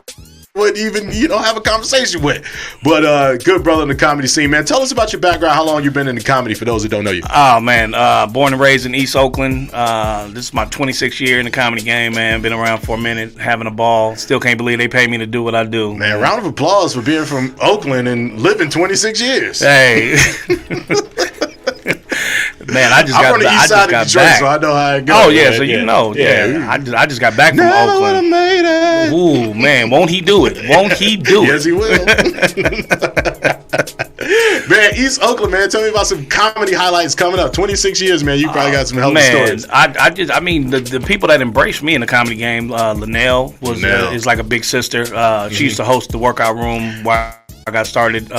wouldn't even, have a conversation with. But good brother in the comedy scene, man. Tell us about your background, how long you've been in the comedy for those that don't know you. Oh, man. Born and raised in East Oakland. This is my 26th year in the comedy game, man. Been around for a minute, having a ball. Still can't believe they pay me to do what I do. Man, round of applause for being from Oakland and living 26 years. Hey. Man, I just got from the east side of Detroit, back. So I know how it goes. Oh yeah, so you know, yeah. I just got back from Oakland. Made it. Ooh, man, won't he do it? Won't he do it? Yes, he will. Man, East Oakland, man. Tell me about some comedy highlights coming up. 26 years, man. You probably got some hell of stories. I mean, the people that embraced me in the comedy game, Linnell is like a big sister. She used to host the workout room where I got started.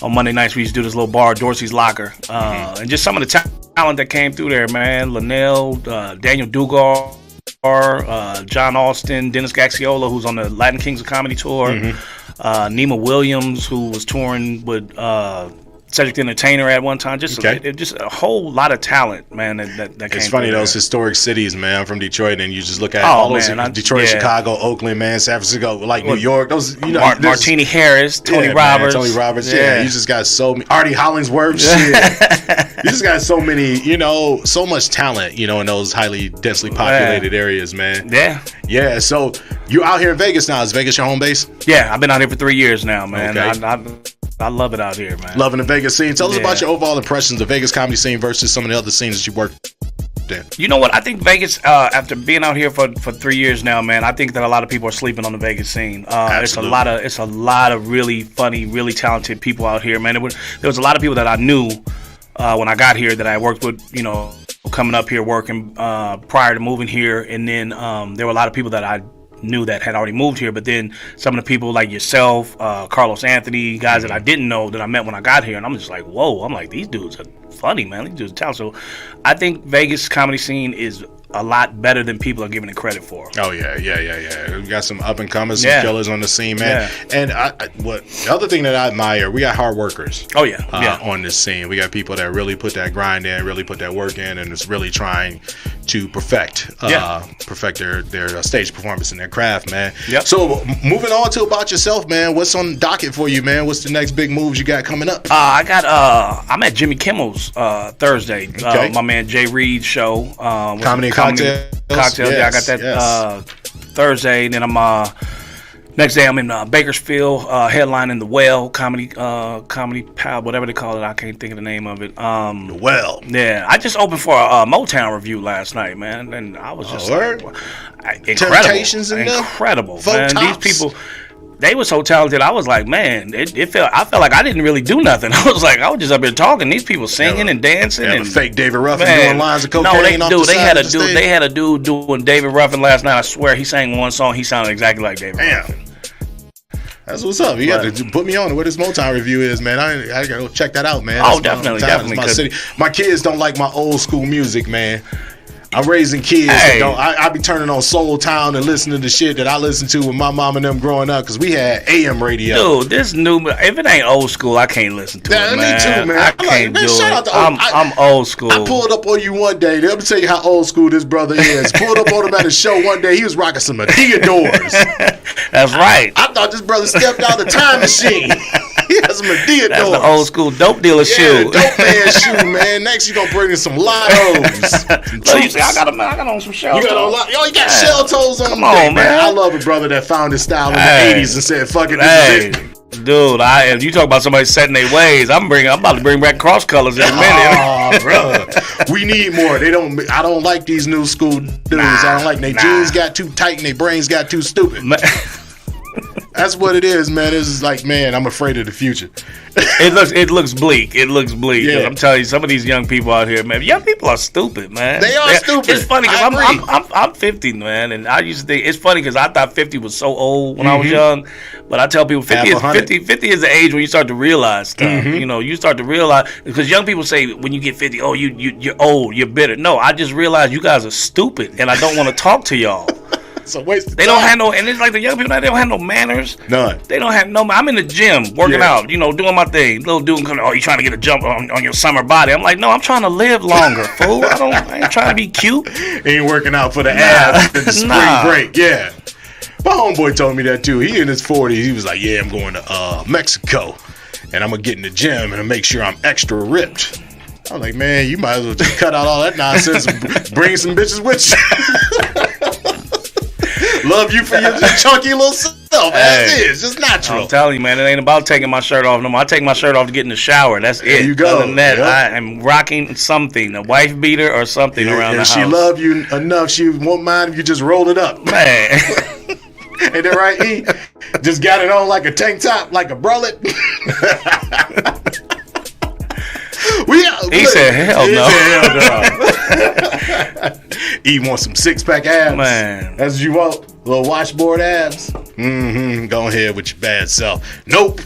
On Monday nights, we used to do this little bar, Dorsey's Locker. And just some of the talent that came through there, man. Linnell, Daniel Dugar, John Austin, Dennis Gaxiola, who's on the Latin Kings of Comedy tour. Nima Williams, who was touring with Cedric the Entertainer at one time. Just a whole lot of talent, man. That came. It's funny, those historic cities, man. I'm from Detroit, and you just look at all those Detroit, Chicago, Oakland, man, San Francisco, like New York. Those, you know, Martini Harris, Tony Roberts. Man, Tony Roberts. Yeah, you just got so many. Ardie Hollingsworth. Shit. You just got so many, you know, so much talent, you know, in those highly densely populated areas, man. Yeah. So you out here in Vegas now? Is Vegas your home base? Yeah, I've been out here for 3 years now, man. Okay. I love it out here, man. Loving the Vegas scene. Tell us about your overall impressions of the Vegas comedy scene versus some of the other scenes that you worked in. You know what? I think Vegas, after being out here for 3 years now, man, I think that a lot of people are sleeping on the Vegas scene. It's a lot of really funny, really talented people out here, man. There was a lot of people that I knew when I got here that I worked with, you know, coming up here working prior to moving here, and then there were a lot of people that I knew that had already moved here, but then some of the people like yourself, Carlos Anthony, guys that I didn't know that I met when I got here, and I'm just like, whoa, I'm like, these dudes are funny, man. These dudes are talented. So I think Vegas comedy scene is a lot better than people are giving it credit for. Oh yeah. We got some up and comers, some killers on the scene, man. And what the other thing that I admire, we got hard workers. Oh yeah. On this scene, we got people that really put that grind in, really put that work in, and is really trying to perfect their stage performance and their craft, man. Yep. So moving on to about yourself, man. What's on the docket for you, man? What's the next big moves you got coming up? I'm at Jimmy Kimmel's Thursday. My man Jay Reed's show. Comedy Cocktails. Yes, I got that Thursday. And then I'm next day I'm in Bakersfield, headlining the Well comedy pal, whatever they call it. I can't think of the name of it. The Well. Yeah, I just opened for a Motown review last night, man, and I was just incredible. Temptations and incredible, man. These people. They were so talented. I was like, man, I felt like I didn't really do nothing. I was just up here talking. These people singing and dancing and fake David Ruffin doing lines of cocaine. They had a dude doing David Ruffin last night. I swear he sang one song. He sounded exactly like David Ruffin. That's what's up. You got to put me on what this Motown review is, man. I gotta go check that out, man. Definitely. My city. My kids don't like my old school music, man. I'm raising kids. I be turning on Soul Town and listening to shit that I listened to with my mom and them growing up because we had AM radio. Dude, this new, if it ain't old school, I can't listen to it, man. Me too, man. I can't do it. I'm old school. I pulled up on you one day. Let me tell you how old school this brother is. Pulled up on him at a show one day. He was rocking some Theodores. That's right. I thought this brother stepped out the time machine. He has some Theodores. That's the old school dope dealer shoe. Dope man shoe, man. Next you gonna bring in some Lottos. I got on some shell toes. You got shell toes on. Come on, man. I love a brother that found his style in the 80s and said, fuck it, this is it. Dude, if you talk about somebody setting their ways, I'm about to bring back cross colors in a minute. Oh, brother. We need more. I don't like these new school dudes. I don't like their jeans got too tight and their brains got too stupid. That's what it is, man. This is like, man, I'm afraid of the future. It looks bleak. Yeah. I'm telling you, some of these young people out here, man. Young people are stupid, man. They are stupid. It's funny because I'm 50, man, and I used to think it's funny because I thought 50 was so old when I was young. But I tell people 50 is the age when you start to realize stuff. You know, you start to realize because young people say when you get 50, oh, you're old, you're bitter. No, I just realized you guys are stupid, and I don't want to talk to y'all. It's a waste of time. Don't have no, and it's like the young people now, they don't have no manners. None. They don't have no. I'm in the gym working out, you know, doing my thing. Little dude coming, oh, you trying to get a jump on your summer body? I'm like, no, I'm trying to live longer, fool. I ain't trying to be cute. Ain't working out for the abs and the spring break. Yeah. My homeboy told me that too. He in his 40s. He was like, yeah, I'm going to Mexico, and I'm gonna get in the gym and make sure I'm extra ripped. I'm like, man, you might as well just cut out all that nonsense and bring some bitches with you. Love you for your chunky little self. That's it. It's just natural. I'm telling you, man, it ain't about taking my shirt off no more. I take my shirt off to get in the shower. That's it. There you go. Other than that, I am rocking something, a wife beater or something around the house. If she love you enough, she won't mind if you just roll it up. Man. Ain't that right, E? Just got it on like a tank top, like a bralette. He said, hell no. You want some 6-pack abs? Man. That's what you want? Little washboard abs? Mm-hmm. Go ahead with your bad self. Nope.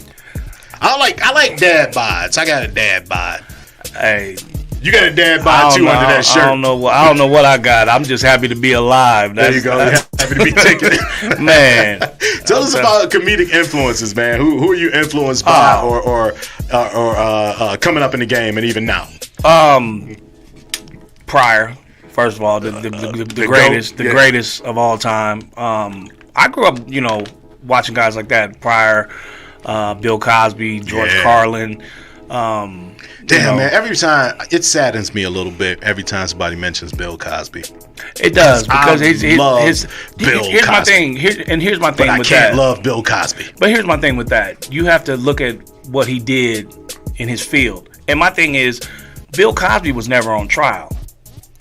I like dad bods. I got a dad bod. Hey. You got a dad bod too under that shirt. I don't know what I got. I'm just happy to be alive. There you go. Happy to be ticking. Man. Tell us about comedic influences, man. Who are you influenced by or coming up in the game and even now? Pryor, first of all, the greatest of all time. I grew up, watching guys like that. Pryor, Bill Cosby, George Carlin. Damn, man, every time it saddens me a little bit every time somebody mentions Bill Cosby. It does, because here's my thing. Here's my thing with that. I can't love Bill Cosby. But here's my thing with that. You have to look at what he did in his field. And my thing is, Bill Cosby was never on trial.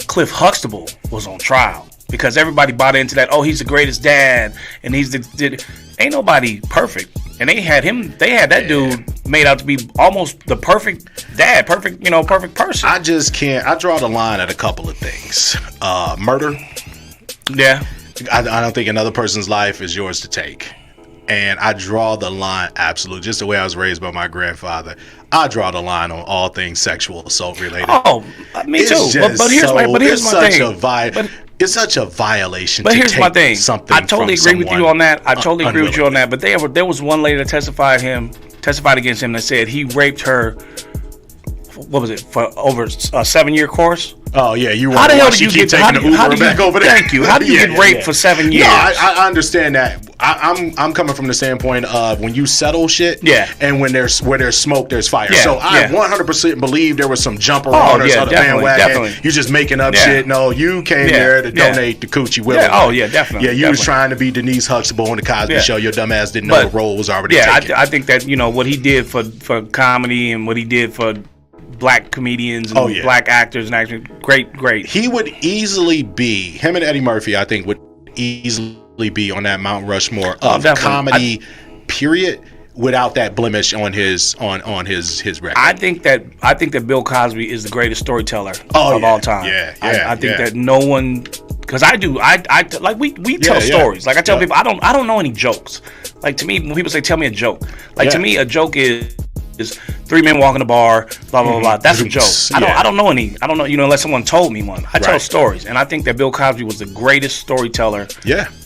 Cliff Huxtable was on trial because everybody bought into that. Oh, he's the greatest dad, and ain't nobody perfect. And they had that dude made out to be almost the perfect dad, perfect person. I just can't. I draw the line at a couple of things. Murder. Yeah. I don't think another person's life is yours to take. And I draw the line absolutely, just the way I was raised by my grandfather. I draw the line on all things sexual assault related. Oh, me too. But here's my thing. It's such a violation. But here's my thing. I totally agree with you on that. But there was one lady that testified against him that said he raped her. What was it, for over a 7-year course? Oh yeah, how the hell did you get taking the Uber back over there? Thank you. How do you get raped for 7 years? No, I understand that. I'm coming from the standpoint of when you settle shit, and where there's smoke, there's fire. Yeah, so I 100% believe there was some jumper on or some bandwagon. Definitely. You just making up shit. No, you came there to donate the coochie willingly. Oh yeah, definitely. Yeah, you was trying to be Denise Huxtable on the Cosby Show. Your dumb ass didn't know the role was already taken. I think that what he did for comedy and what he did for black comedians and black actors and actors, great. He would easily be, him and Eddie Murphy, I think, would easily be on that Mount Rushmore of comedy, period, without that blemish on his record. I think that Bill Cosby is the greatest storyteller of all time. I think that no one, because we tell stories. Like I tell people, I don't know any jokes. Like to me, when people say tell me a joke, to me a joke is 3 men walking a bar, blah blah blah. That's a joke. I don't know any. I don't know, unless someone told me one. I tell stories, and I think that Bill Cosby was the greatest storyteller.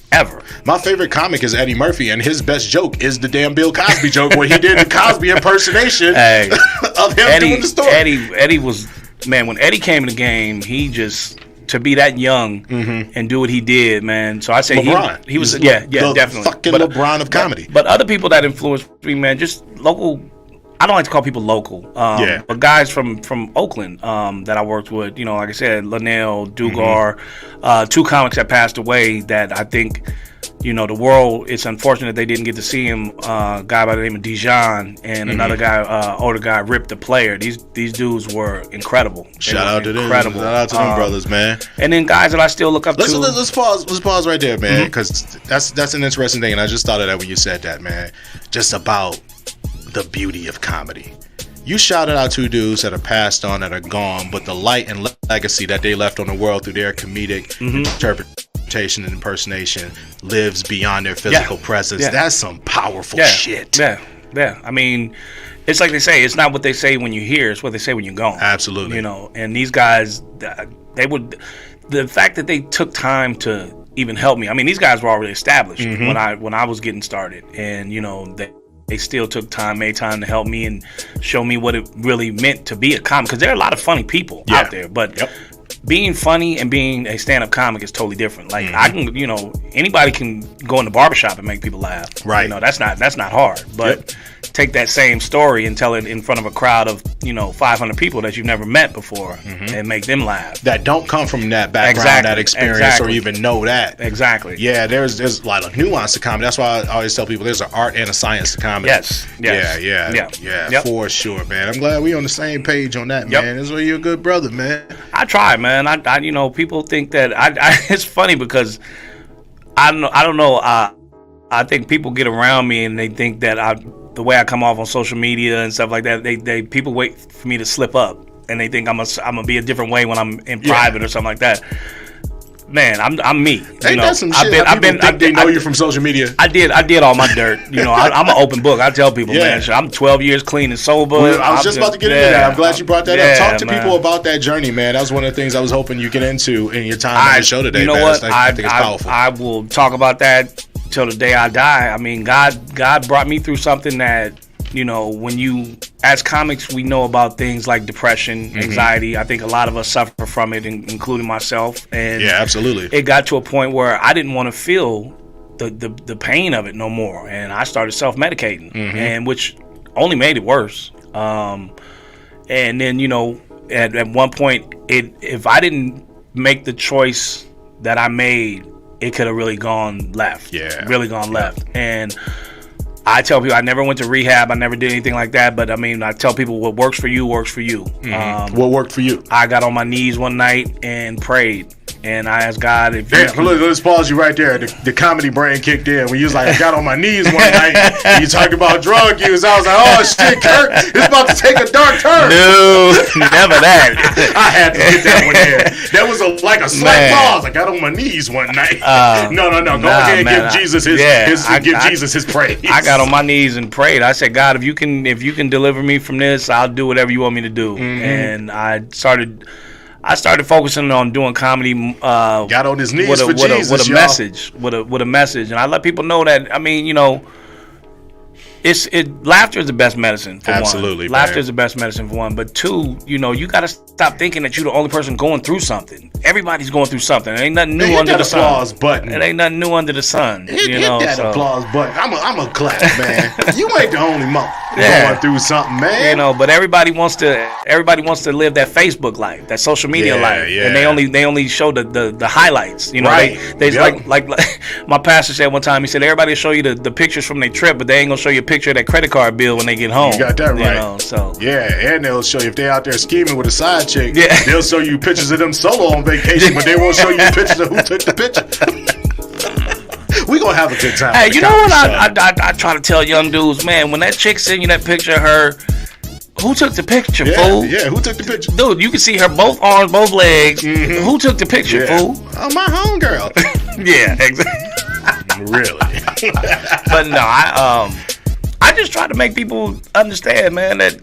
Ever. My favorite comic is Eddie Murphy, and his best joke is the damn Bill Cosby joke where he did the Cosby impersonation of him doing the story. Eddie was, man, when Eddie came in the game, he just, to be that young and do what he did, man. So I say LeBron. he was definitely fucking LeBron of comedy. But other people that influenced me, man, just local. I don't like to call people local, but guys from Oakland that I worked with, like I said, Linnell, Dugar, 2 comics that passed away that I think, the world, it's unfortunate they didn't get to see him, a guy by the name of Dijon and another guy, older guy, Rip the Player. These dudes were incredible. Shout out to them. Shout out to them brothers, man. And then guys that I still look up to. Let's pause right there, man, because that's an interesting thing, and I just thought of that when you said that, man. Just about the beauty of comedy. You shouted out 2 dudes that are passed on, that are gone, but the light and legacy that they left on the world through their comedic interpretation and impersonation lives beyond their physical presence. That's some powerful shit. Yeah. I mean, it's like they say, it's not what they say when you hear, it's what they say when you're gone. Absolutely. And these guys, the fact that they took time to even help me. I mean, these guys were already established when I was getting started, and they still took time, made time to help me and show me what it really meant to be a comic. Because there are a lot of funny people out there, but being funny and being a stand-up comic is totally different. Like I can, anybody can go in the barbershop and make people laugh. Right. That's not hard. But take that same story and tell it in front of a crowd of 500 people that you've never met before and make them laugh. That don't come from that background, that experience, or even know that. Exactly. Yeah, there's a lot of nuance to comedy. That's why I always tell people there's an art and a science to comedy. Yes. Yeah, for sure, man. I'm glad we on the same page on that, man. That's why you're a good brother, man. I try, man. I people think that it's funny because I don't know. I think people get around me and they think that the way I come off on social media and stuff like that, people wait for me to slip up. and they think I'm gonna be a different way when I'm in private or something like that. Man, I'm me. Ain't that some shit? They know you from social media. I did all my dirt. I'm an open book. I tell people, man, I'm 12 years clean and sober. Well, I was just about to get into that. I'm glad you brought that up. Talk to people about that journey, man. That was one of the things I was hoping you get into in your time on the show today. You know man. what? I think it's powerful. I will talk about that till the day I die. I mean, God brought me through something that, when you, as comics, we know about things like depression, anxiety. I think a lot of us suffer from it, including myself. And yeah, absolutely. It got to a point where I didn't want to feel the pain of it no more, and I started self-medicating, and which only made it worse. And then, at one point, if I didn't make the choice that I made, it could have really gone left. Yeah, really gone left. And I tell people I never went to rehab. I never did anything like that. But I mean, I tell people what works for you works for you. What worked for you? I got on my knees one night and prayed. And I asked God if let's pause you right there. The comedy brain kicked in when you was like, I got on my knees one night and you talking about drug use. I was like, oh shit, Kirk, it's about to take a dark turn. No, never that. I had to get that one there. That was like a slight pause. I got on my knees one night. No. Go ahead and give Jesus his praise. I got on my knees and prayed. I said, God, if you can deliver me from this, I'll do whatever you want me to do. And I started focusing on doing comedy. Got on his knees with Jesus, a message, with a message, and I let people know that. I mean, laughter is the best medicine for Absolutely, one. Laughter is the best medicine for one. But two, you got to stop thinking that you're the only person going through something. Everybody's going through something. It ain't nothing new under the sun. Applause button. It ain't nothing new under the sun. Hit that applause button. I'm a clap, man. You ain't the only monk going through something, man. But everybody wants to live that Facebook life, that social media life, and they only show the highlights. Right. They like my pastor said one time. He said everybody will show you the pictures from their trip, but they ain't gonna show you a picture of that credit card bill when they get home. You got that right. And they'll show you if they're out there scheming with a side chick. Yeah. They'll show you pictures of them solo on vacation, but they won't show you pictures of who took the picture. We gonna have a good time. Hey, you know what I try to tell young dudes, man, when that chick send you that picture of her, who took the picture, fool? Yeah, who took the picture? Dude, you can see her both arms, both legs. Who took the picture, fool? Oh, my homegirl. Yeah, exactly. Really? But no, I just try to make people understand, man, that,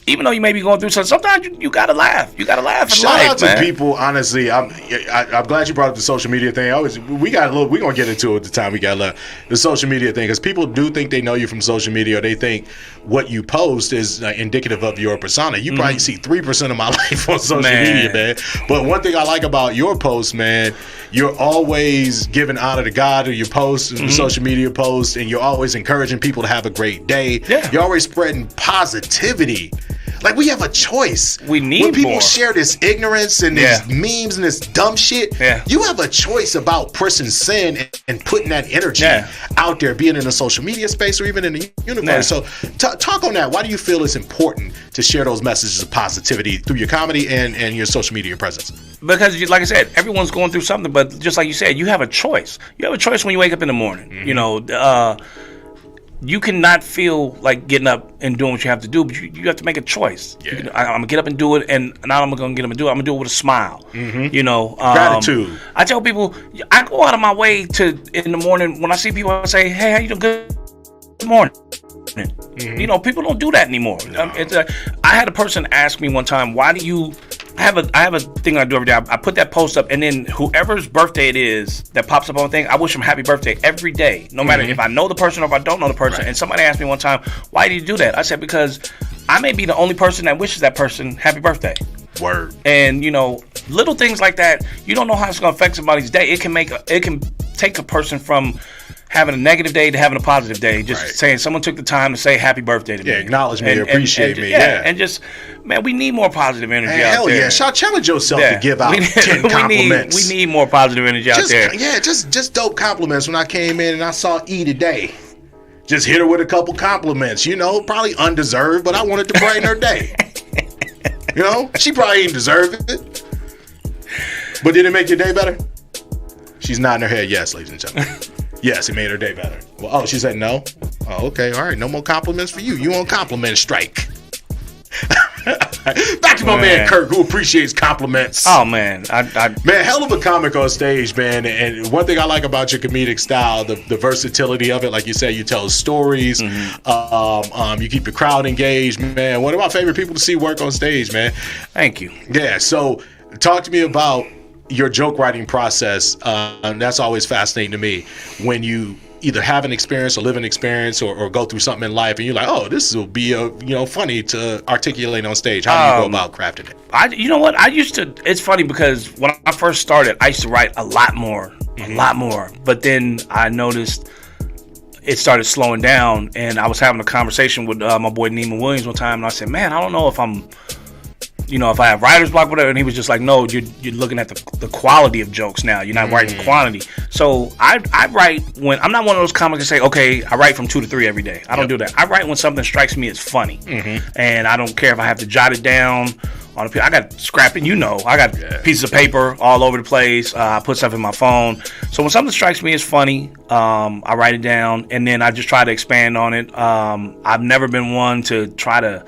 even though you may be going through something, sometimes you gotta laugh. You gotta laugh in life, man. Shout out to people, honestly. I'm glad you brought up the social media thing. We're gonna get into it at the time we got left. The social media thing, because people do think they know you from social media, or they think what you post is indicative of your persona. You probably see 3% of my life on social media, man. But one thing I like about your posts, man, you're always giving honor to God in your posts and social media posts, and you're always encouraging people to have a great day. Yeah. You're always spreading positivity. Like, we have a choice. We need when people more. share this ignorance and these memes and this dumb shit, you have a choice about pressing sin and putting that energy out there, being in the social media space or even in the universe. So talk on that. Why do you feel it's important to share those messages of positivity through your comedy and your social media presence? Because, like I said, everyone's going through something, but just like you said, you have a choice. You have a choice when you wake up in the morning. You cannot feel like getting up and doing what you have to do, but you have to make a choice. I'm gonna get up and do it, and not I'm gonna get up and do it. I'm gonna do it with a smile. Gratitude. I tell people, I go out of my way in the morning when I see people. I say, "Hey, how you doing? Good morning." People don't do that anymore. No. I had a person ask me one time, "Why do you?" I have a thing I do every day. I put that post up, and then whoever's birthday it is that pops up on the thing, I wish them happy birthday every day, no matter if I know the person or if I don't know the person. Right. And somebody asked me one time, "Why do you do that?" I said, "Because I may be the only person that wishes that person happy birthday." Word. And little things like that, you don't know how it's gonna affect somebody's day. It can take a person from having a negative day to having a positive day. Just saying someone took the time to say happy birthday to me. Yeah, acknowledge me, appreciate me. And just, man, we need more positive energy out hell there. Hell yeah. Challenge yourself to give out 10 compliments. We need more positive energy out there. Yeah, just dope compliments. When I came in and I saw E today, just hit her with a couple compliments. Probably undeserved, but I wanted to brighten her day. She probably didn't deserve it. But did it make your day better? She's nodding her head yes, ladies and gentlemen. Yes, it made her day better. Well, she said no. Oh, okay, all right. No more compliments for you. You on compliment strike. Back to my man Kirk, who appreciates compliments. Oh man, man, hell of a comic on stage, man. And one thing I like about your comedic style, the versatility of it. Like you said, you tell stories. You keep the crowd engaged, man. One of my favorite people to see work on stage, man. Thank you. Yeah. So, talk to me about your joke writing process. That's always fascinating to me when you either have an experience or live an experience or go through something in life and you're like, oh, this will be funny to articulate on stage. How do you go about crafting it? You know what? It's funny because when I first started, I used to write a lot more. But then I noticed it started slowing down, and I was having a conversation with my boy Neiman Williams one time, and I said, man, I don't know if I'm, if I have writer's block, whatever. And he was just like, no, you're looking at the quality of jokes now. You're not writing quantity. So I write when I'm not one of those comics that say, okay, I write from 2 to 3 every day. I don't do that. I write when something strikes me as funny, and I don't care if I have to jot it down on I got scrapping. I got pieces of paper all over the place. I put stuff in my phone. So when something strikes me as funny, I write it down, and then I just try to expand on it. I've never been one to try to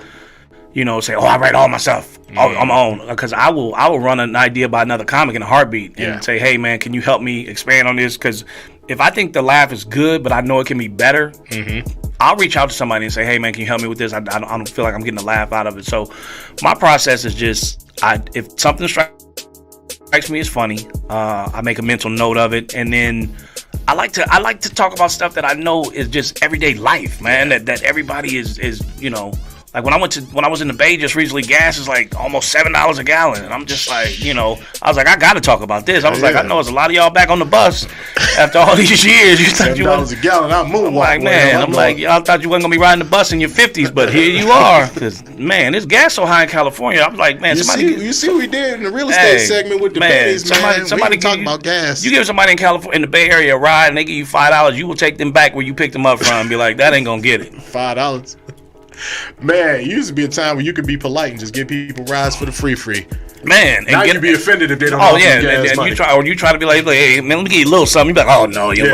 say, I write all myself on my own, because I will run an idea by another comic in a heartbeat and say, hey man, can you help me expand on this? Because if I think the laugh is good, but I know it can be better, I'll reach out to somebody and say, hey man, can you help me with this? I don't feel like I'm getting a laugh out of it. So my process is just, if something strikes me as funny, I make a mental note of it, and then I like to talk about stuff that I know is just everyday life, man. That everybody is like when I was in the Bay just recently, gas is like almost $7 a gallon, and I'm just like, I was like, I got to talk about this. I was like, I know there's a lot of y'all back on the bus after all these years. You thought $7 a gallon, I'm moonwalking. I'm like, y'all thought you wasn't gonna be riding the bus in your 50s, but here you are. Because man, this gas so high in California. I'm like, man, you see what we did in the real estate segment with the pennies, man. Somebody talking about gas. You give somebody in California, in the Bay Area, a ride, and they give you $5, you will take them back where you picked them up from and be like, that ain't gonna get it. $5. Man, it used to be a time when you could be polite and just give people rides for the free. Man, now you be offended if they don't. Oh yeah, you try to be like, hey man, let me give you a little something. You be like, oh no, you be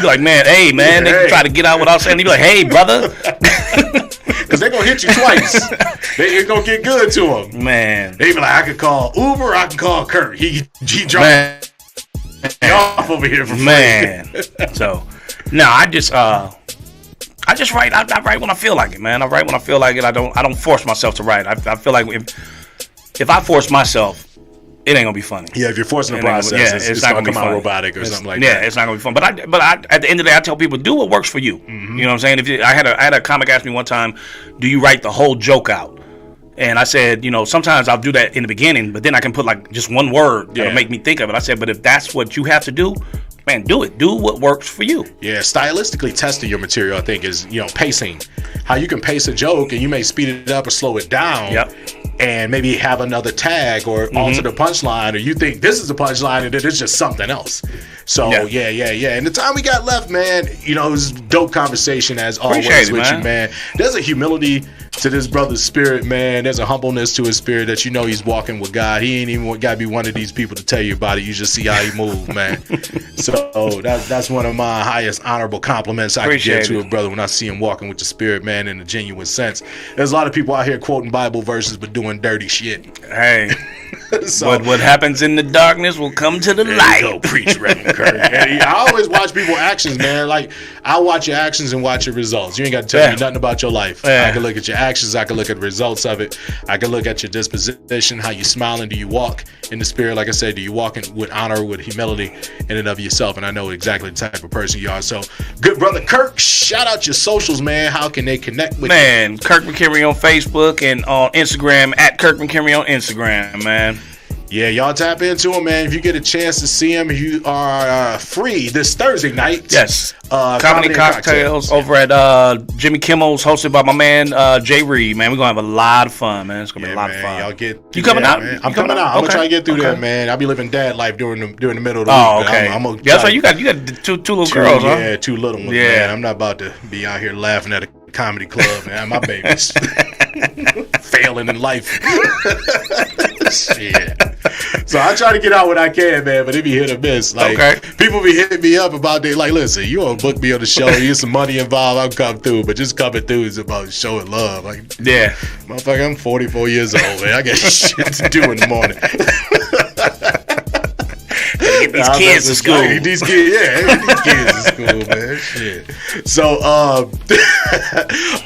like, man, hey man, they try to get out without saying. You be like, hey brother, because they gonna hit you twice. It's gonna get good to them. Man, they be like, I can call Uber, I can call Kurt. He dropped off over here for free. Man. So no, I just write. I write when I feel like it, man. I write when I feel like it. I don't force myself to write. I feel like if I force myself, it ain't gonna be funny. Yeah, if you're forcing the process, it's not gonna come out robotic or something like that. Yeah, it's not gonna be fun. But at the end of the day, I tell people, do what works for you. You know what I'm saying? I had a comic ask me one time, do you write the whole joke out? And I said, sometimes I'll do that in the beginning, but then I can put like just one word that'll make me think of it. I said, but if that's what you have to do, man, do it. Do what works for you. Yeah, stylistically testing your material, I think, is, pacing. How you can pace a joke and you may speed it up or slow it down. Yep. And maybe have another tag or alter the punchline, or you think this is the punchline and it's just something else. So, yeah. And the time we got left, man, it was a dope conversation as always with you, man. There's a humility to this brother's spirit, man. There's a humbleness to his spirit that he's walking with God. He ain't even got to be one of these people to tell you about it. You just see how he moves, man. So that's one of my highest honorable compliments I can give to a brother when I see him walking with the spirit, man, in a genuine sense. There's a lot of people out here quoting Bible verses but doing dirty shit. Hey, so what happens in the darkness will come to the light. Go preach, Reverend Kirk. I always watch people's actions, man. Like, I watch your actions and watch your results. You ain't got to tell me nothing about your life. I can look at your actions. I can look at the results of it. I can look at your disposition, how you smiling. Do you walk in the spirit? Like I said, do you walk with honor, with humility in and of yourself? And I know exactly the type of person you are. So, good brother Kirk, shout out your socials, man. How can they connect with you? Man, Kirk McHenry on Facebook and on Instagram, at Kirk McHenry on Instagram, man. Yeah, y'all tap into him, man. If you get a chance to see him, you are free this Thursday night. Yes. Comedy Cocktails over at Jimmy Kimmel's, hosted by my man Jay Reed, man. We're going to have a lot of fun, man. It's going to be a lot of fun. Y'all you coming out? Man. I'm coming out. I'm going to try to get through there, man. I'll be living dad life during the middle of the week. Okay. That's right. You got two little girls, huh? Yeah, 2 little ones, man. I'm not about to be out here laughing at a comedy club, man. My baby's failing in life. Shit. So I try to get out when I can, man, but it be hit or miss. Like, people be hitting me up about they like, listen, you want to book me on the show, you some money involved, I'll come through, but just coming through is about showing love. Like, yeah, motherfucker, I'm 44 years old, man. I got shit to do in the morning. Get these kids to school. Get these kids to school, man. Shit. So,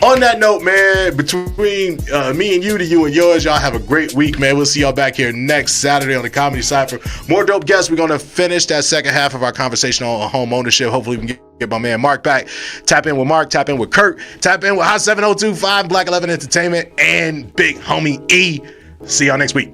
on that note, man, between me and you to you and yours, y'all have a great week, man. We'll see y'all back here next Saturday on the Comedy Cypher. More dope guests. We're going to finish that second half of our conversation on home ownership. Hopefully, we can get my man Mark back. Tap in with Mark. Tap in with Kurt. Tap in with Hot 7025, Black 11 Entertainment, and Big Homie E. See y'all next week.